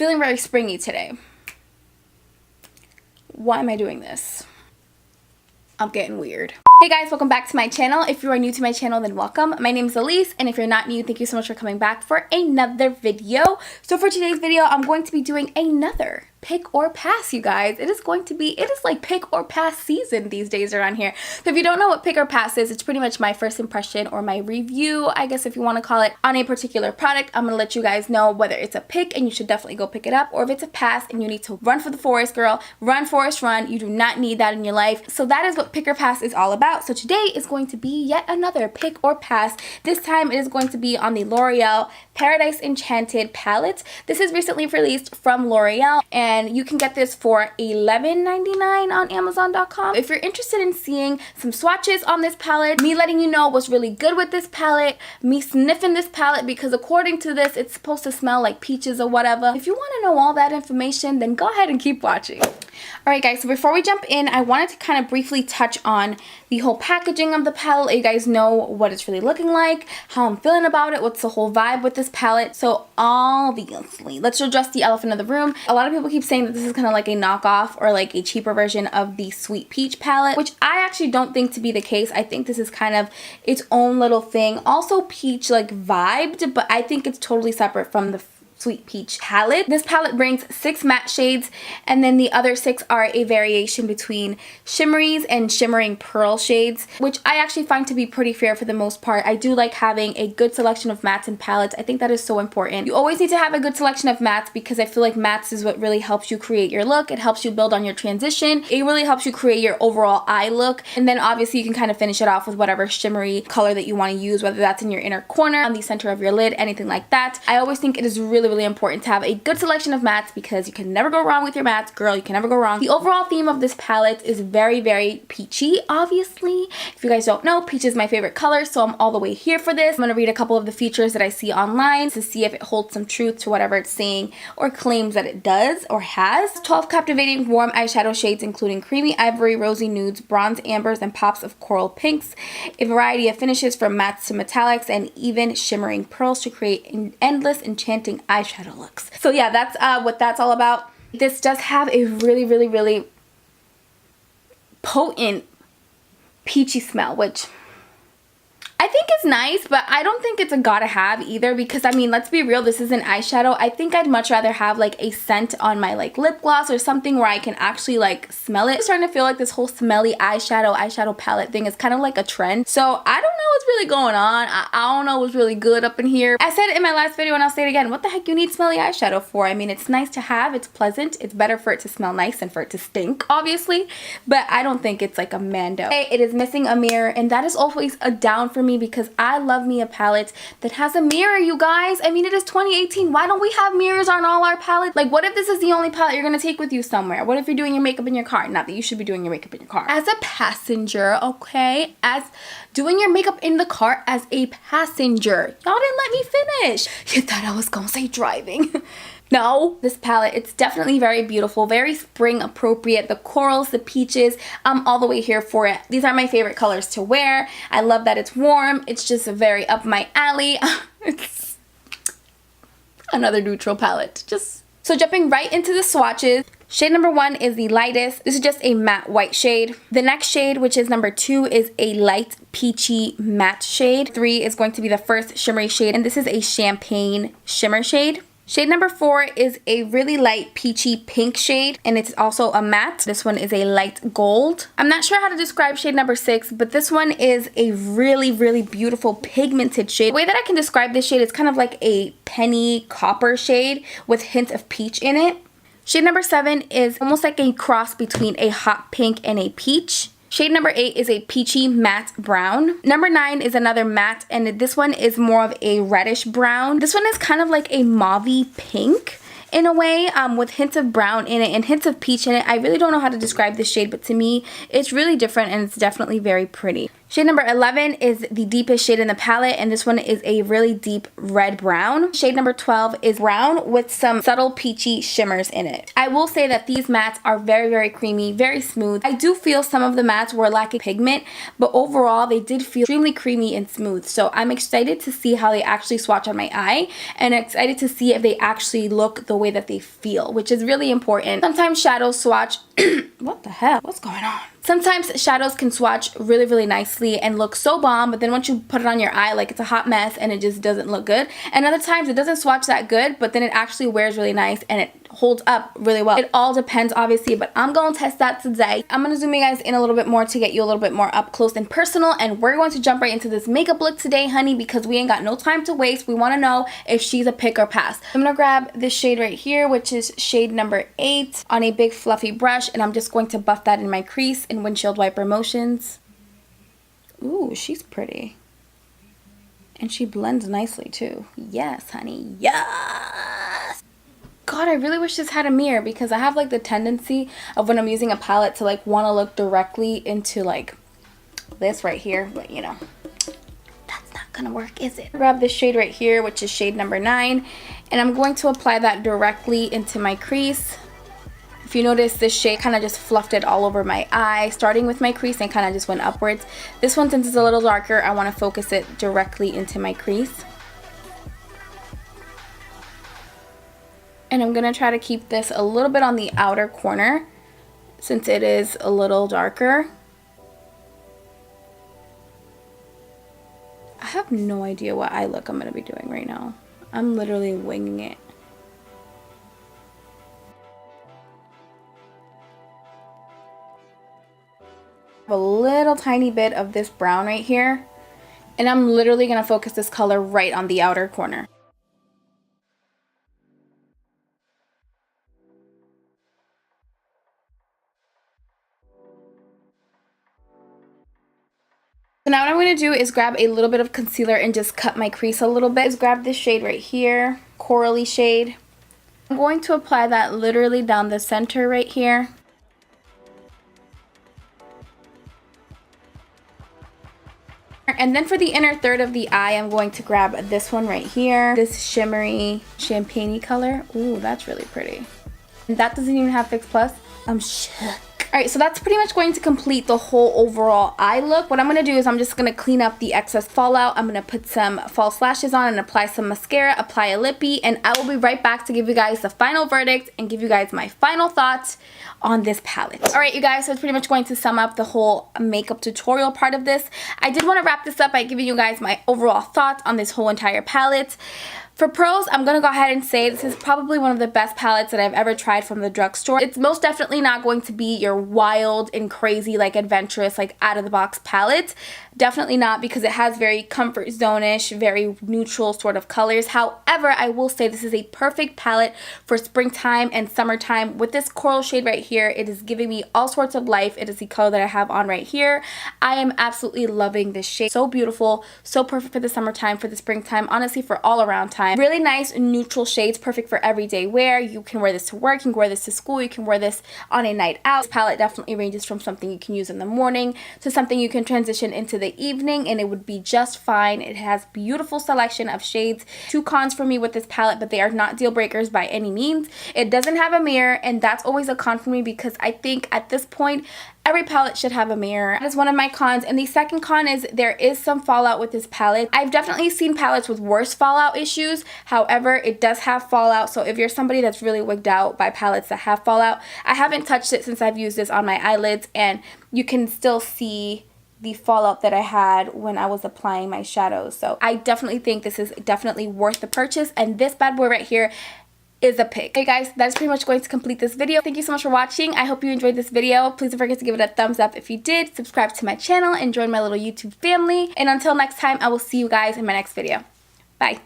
Feeling very springy today. Why am I doing this? I'm getting weird. Hey guys, welcome back to my channel. If you are new to my channel, then welcome. My name is Allis, and if you're not new, thank you so much for coming back for another video. So for today's video, I'm going to be doing another pick or pass, you guys. It is like pick or pass season these days around here. So if you don't know what pick or pass is, it's pretty much my first impression or my review, I guess if you want to call it, on a particular product. I'm going to let you guys know whether it's a pick and you should definitely go pick it up, or if it's a pass and you need to run for the forest, girl. Run, forest, run. You do not need that in your life. So that is what pick or pass is all about. So today is going to be yet another pick or pass. This time it is going to be on the L'Oreal Enchanted palette. This is recently released from L'Oreal, and you can get this for $11.99 on Amazon.com. If you're interested in seeing some swatches on this palette, me letting you know what's really good with this palette, me sniffing this palette, because according to this, it's supposed to smell like peaches or whatever. If you want to know all that information, then go ahead and keep watching. Alright guys, so before we jump in, I wanted to kind of briefly touch on the whole packaging of the palette. Let you guys know what it's really looking like, how I'm feeling about it, what's the whole vibe with this palette. So obviously, let's address the elephant in the room. A lot of people keep saying that this is kind of like a knockoff or like a cheaper version of the Sweet Peach palette, which I actually don't think to be the case. I think this is kind of its own little thing. Also peach like vibed, but I think it's totally separate from the Sweet Peach palette. This palette brings 6 matte shades, and then the other 6 are a variation between shimmeries and shimmering pearl shades, which I actually find to be pretty fair for the most part. I do like having a good selection of mattes and palettes. I think that is so important. You always need to have a good selection of mattes, because I feel like mattes is what really helps you create your look. It helps you build on your transition. It really helps you create your overall eye look, and then obviously you can kind of finish it off with whatever shimmery color that you want to use, whether that's in your inner corner, on the center of your lid, anything like that. I always think it is really important to have a good selection of mattes, because you can never go wrong with your mattes, girl. You can never go wrong. The overall theme of this palette is very peachy, obviously. If you guys don't know, peach is my favorite color, so I'm all the way here for this. I'm going to read a couple of the features that I see online to see if it holds some truth to whatever it's saying or claims that it does or has. 12 captivating warm eyeshadow shades, including creamy ivory, rosy nudes, bronze ambers, and pops of coral pinks. A variety of finishes from mattes to metallics, and even shimmering pearls to create an endless enchanting eyeshadow looks. So yeah, that's what that's all about. This does have a really potent peachy smell, which I think is nice, but I don't think it's a gotta have either, because I mean, let's be real, this is an eyeshadow. I think I'd much rather have like a scent on my like lip gloss or something where I can actually like smell it. I'm starting to feel like this whole smelly eyeshadow palette thing is kind of like a trend. So I don't know what's really going on. I don't know what's really good up in here. I said it in my last video, and I'll say it again. What the heck you need smelly eyeshadow for? I mean, it's nice to have, it's pleasant, it's better for it to smell nice than for it to stink, obviously, but I don't think it's like a Mando. It is missing a mirror, and that is always a down for me, because I love me a palette that has a mirror, you guys. I mean, it is 2018. Why don't we have mirrors on all our palettes? Like, what if this is the only palette you're gonna take with you somewhere? What if you're doing your makeup in your car? Not that you should be doing your makeup in your car as a passenger, okay? As doing your makeup in the car as a passenger. Y'all didn't let me finish. You thought I was gonna say driving. No, this palette, it's definitely very beautiful, very spring appropriate. The corals, the peaches, I'm all the way here for it. These are my favorite colors to wear. I love that it's warm. It's just very up my alley. It's another neutral palette. So jumping right into the swatches. Shade number 1 is the lightest. This is just a matte white shade. The next shade, which is number 2, is a light peachy matte shade. 3 is going to be the first shimmery shade, and this is a champagne shimmer shade. Shade number 4 is a really light peachy pink shade, and it's also a matte. This one is a light gold. I'm not sure how to describe shade number 6, but this one is a really beautiful pigmented shade. The way that I can describe this shade is kind of like a penny copper shade with hints of peach in it. Shade number 7 is almost like a cross between a hot pink and a peach. Shade number 8 is a peachy matte brown. Number 9 is another matte, and this one is more of a reddish brown. This one is kind of like a mauvey pink in a way, with hints of brown in it and hints of peach in it. I really don't know how to describe this shade, but to me, it's really different, and it's definitely very pretty. Shade number 11 is the deepest shade in the palette, and this one is a really deep red brown. Shade number 12 is brown with some subtle peachy shimmers in it. I will say that these mattes are very, very creamy, very smooth. I do feel some of the mattes were lacking pigment, but overall they did feel extremely creamy and smooth. So I'm excited to see how they actually swatch on my eye, and excited to see if they actually look the way that they feel, which is really important. Sometimes shadows swatch what the hell? What's going on? Sometimes shadows can swatch really, really nicely and look so bomb, but then once you put it on your eye, like, it's a hot mess and it just doesn't look good. And other times it doesn't swatch that good, but then it actually wears really nice and it holds up really well. It all depends, obviously, but I'm gonna test that today. I'm gonna zoom you guys in a little bit more to get you a little bit more up close and personal, and we're going to jump right into this makeup look today, honey, because we ain't got no time to waste. We want to know if she's a pick or pass. I'm gonna grab this shade right here, which is shade number 8, on a big fluffy brush, and I'm just going to buff that in my crease in windshield wiper motions. Ooh, she's pretty. And she blends nicely too. Yes, honey, yes! God, I really wish this had a mirror, because I have like the tendency of when I'm using a palette to like want to look directly into like this right here, but you know, that's not gonna work, is it? Grab this shade right here, which is shade number 9, and I'm going to apply that directly into my crease. If you notice, this shade kind of just fluffed it all over my eye, starting with my crease and kind of just went upwards. This one, since it's a little darker, I want to focus it directly into my crease. And I'm going to try to keep this a little bit on the outer corner since it is a little darker. I have no idea what eye look I'm going to be doing right now. I'm literally winging it. A little tiny bit of this brown right here, and I'm literally going to focus this color right on the outer corner. So now what I'm going to do is grab a little bit of concealer and just cut my crease a little bit. Is grab this shade right here, corally shade. I'm going to apply that literally down the center right here. And then for the inner third of the eye, I'm going to grab this one right here, this shimmery champagne-y color. Ooh, that's really pretty. And that doesn't even have Fix Plus. I'm shook. Alright, so that's pretty much going to complete the whole overall eye look. What I'm going to do is I'm just going to clean up the excess fallout. I'm going to put some false lashes on and apply some mascara, apply a lippy, and I will be right back to give you guys the final verdict and give you guys my final thoughts on this palette. Alright, you guys, so it's pretty much going to sum up the whole makeup tutorial part of this. I did want to wrap this up by giving you guys my overall thoughts on this whole entire palette. For pros, I'm going to go ahead and say this is probably one of the best palettes that I've ever tried from the drugstore. It's most definitely not going to be your wild and crazy, like adventurous, like out of the box palette. Definitely not, because it has very comfort zone-ish, very neutral sort of colors. However, I will say this is a perfect palette for springtime and summertime. With this coral shade right here, it is giving me all sorts of life. It is the color that I have on right here. I am absolutely loving this shade. So beautiful, so perfect for the summertime, for the springtime, honestly for all around time. Really nice neutral shades, perfect for everyday wear. You can wear this to work, you can wear this to school, you can wear this on a night out. This palette definitely ranges from something you can use in the morning to something you can transition into the evening, and it would be just fine. It has beautiful selection of shades. 2 cons for me with this palette, but they are not deal breakers by any means. It doesn't have a mirror, and that's always a con for me, because I think at this point every palette should have a mirror. That is one of my cons. And the second con is there is some fallout with this palette. I've definitely seen palettes with worse fallout issues. However, it does have fallout. So if you're somebody that's really wigged out by palettes that have fallout, I haven't touched it since I've used this on my eyelids, and you can still see the fallout that I had when I was applying my shadows. So I definitely think this is definitely worth the purchase, and this bad boy right here is a pick. Okay guys, that is pretty much going to complete this video. Thank you so much for watching. I hope you enjoyed this video. Please don't forget to give it a thumbs up if you did. Subscribe to my channel and join my little YouTube family. And until next time, I will see you guys in my next video. Bye.